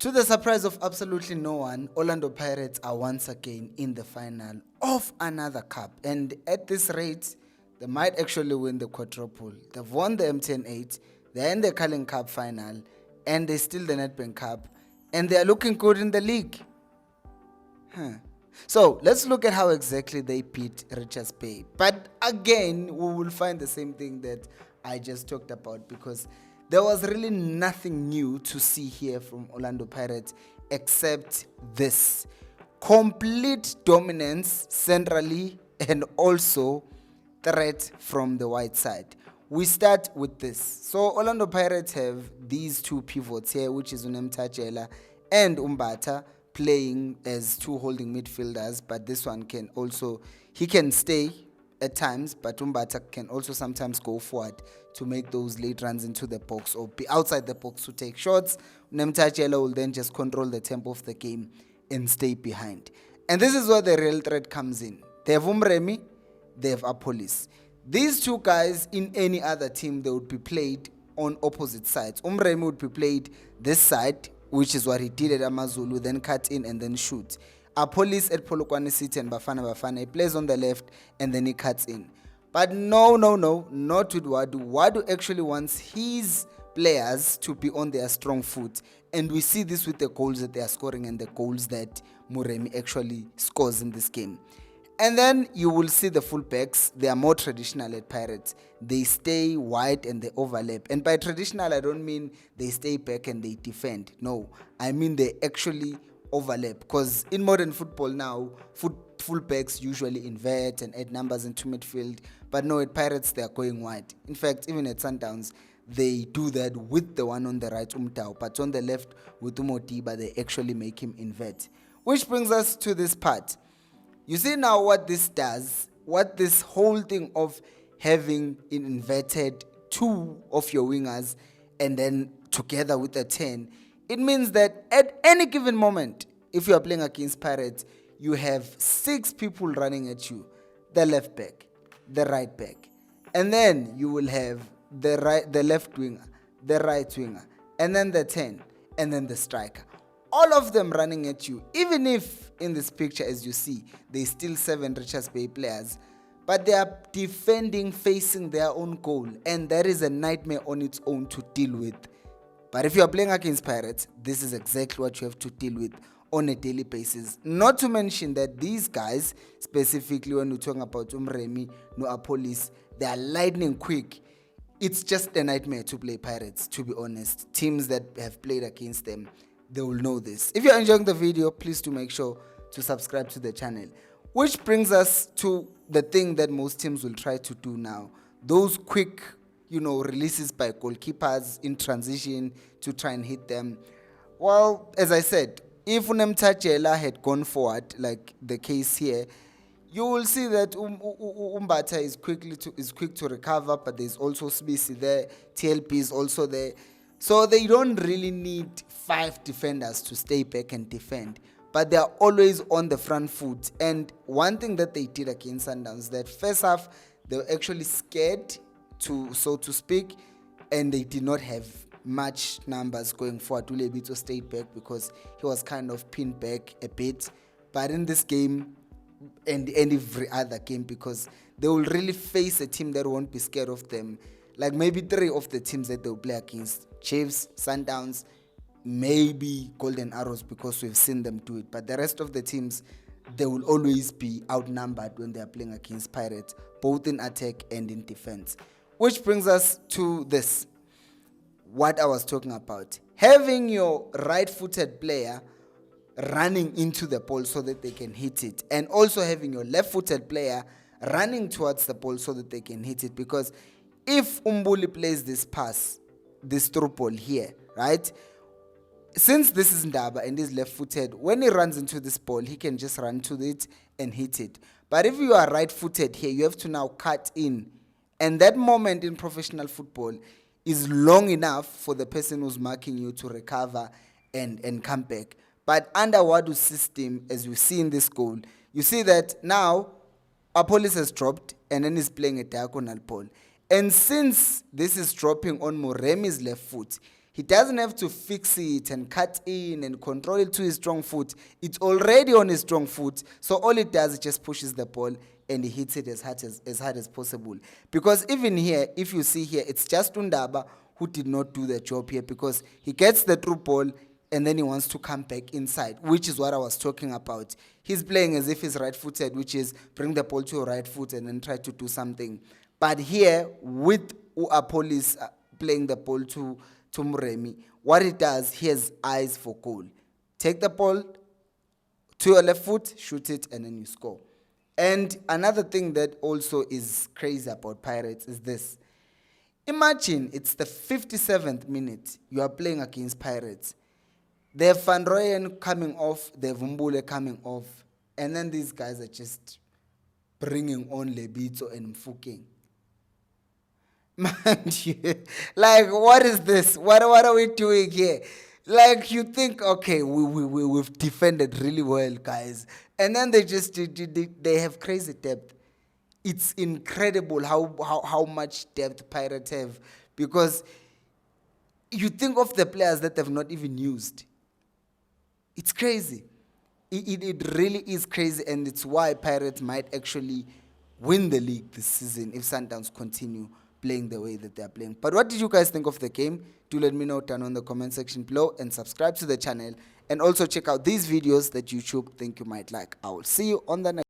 To the surprise of absolutely no one, Orlando Pirates are once again in the final of another cup. And at this rate, they might actually win the quadruple. They've won the MTN 8, they're in the Carling Cup final, and they're still the Nedbank Cup, and they're looking good in the league. So let's look at how exactly they beat Richards Bay. But again, we will find the same thing that I just talked about, because there was really nothing new to see here from Orlando Pirates except this complete dominance centrally and also threat from the white side. We start with this. So Orlando Pirates have these two pivots here, which is Unemtajela and Umbata, playing as two holding midfielders, but this one can also, he can stay at times, but Umbata can also sometimes go forward to make those late runs into the box or be outside the box to take shots. Unemtajela will then just control the tempo of the game and stay behind. And this is where the real threat comes in. They have Umremi, they have Apolis. These two guys in any other team, they would be played on opposite sides. Umremi would be played this side, which is what he did at Amazulu, then cut in and then shoot. Apolis at Polokwane City and Bafana, he plays on the left and then he cuts in. But no, not with Wadu. Wadu actually wants his players to be on their strong foot. And we see this with the goals that they are scoring and the goals that Muremi actually scores in this game. And then you will see the fullbacks. They are more traditional at Pirates. They stay wide and they overlap. And by traditional, I don't mean they stay back and they defend. No, I mean they actually overlap. Because in modern football now, fullbacks usually invert and add numbers into midfield. But no, at Pirates, they are going wide. In fact, even at Sundowns, they do that with the one on the right, Umtao. But on the left, with Umotiba, they actually make him invert. Which brings us to this part. You see now what this does, what this whole thing of having inverted two of your wingers and then together with a 10, it means that at any given moment, if you are playing against Pirates, you have 6 people running at you. The left back, the right back, and then you will have the left winger, the right winger, and then the 10, and then the striker. All of them running at you, even if in this picture, as you see, they still 7 Richards Bay players, but they are defending facing their own goal, and that is a nightmare on its own to deal with. But if you are playing against Pirates, this is exactly what you have to deal with on a daily basis. Not to mention that these guys, specifically when we're talking about Umremi, no Apolis, they are lightning quick. It's just a nightmare to play Pirates, to be honest. Teams that have played against them, they will know this. If you're enjoying the video, please do make sure to subscribe to the channel. Which brings us to the thing that most teams will try to do now. Those quick, releases by goalkeepers in transition to try and hit them. Well, as I said, if Unemtajela had gone forward, like the case here, you will see that Umbata is quick to recover, but there's also Smisi there, TLP is also there. So they don't really need 5 defenders to stay back and defend, but they are always on the front foot. And one thing that they did against Sundowns, that first half, they were actually scared, so to speak, and they did not have much numbers going forward. Ulebito stayed back because he was kind of pinned back a bit. But in this game, and every other game, because they will really face a team that won't be scared of them. Like maybe 3 of the teams that they'll play against, Chiefs, Sundowns, maybe Golden Arrows, because we've seen them do it. But the rest of the teams, they will always be outnumbered when they are playing against Pirates, both in attack and in defense. Which brings us to this, what I was talking about. Having your right-footed player running into the ball so that they can hit it, and also having your left-footed player running towards the ball so that they can hit it. Because if Umbuli plays this pass, this through ball here, right? Since this is Ndaba and he's left-footed, when he runs into this ball, he can just run to it and hit it. But if you are right-footed here, you have to now cut in. And that moment in professional football is long enough for the person who's marking you to recover and come back. But under Wadu's system, as you see in this goal, you see that now Apolis has dropped and then he's playing a diagonal ball. And since this is dropping on Muremi's left foot, He doesn't have to fix it and cut in and control it to his strong foot. It's already on his strong foot. So all it does is just pushes the ball and he hits it as hard as possible. Because even here, if you see here, it's just Undaba who did not do the job here, because he gets the through ball and then he wants to come back inside, which is what I was talking about. He's playing as if he's right-footed, which is bring the ball to your right foot and then try to do something. But here, with Apolis playing the ball to Muremi, what it does, he has eyes for goal. Take the ball to your left foot, shoot it, and then you score. And another thing that also is crazy about Pirates is this. Imagine it's the 57th minute, you are playing against Pirates. They have Van Rooyen coming off, they have Mbule coming off, and then these guys are just bringing on Lebito and Mfukeng. Man, like, what is this? What are we doing here? Like, you think, okay, we've defended really well, guys. And then they have crazy depth. It's incredible how much depth Pirates have, because you think of the players that they've not even used. It's crazy. It really is crazy, and it's why Pirates might actually win the league this season if Sundowns continue playing the way that they're playing. But what did you guys think of the game? Do let me know down on the comment section below, and subscribe to the channel, and also check out these videos that YouTube think you might like. I will see you on the next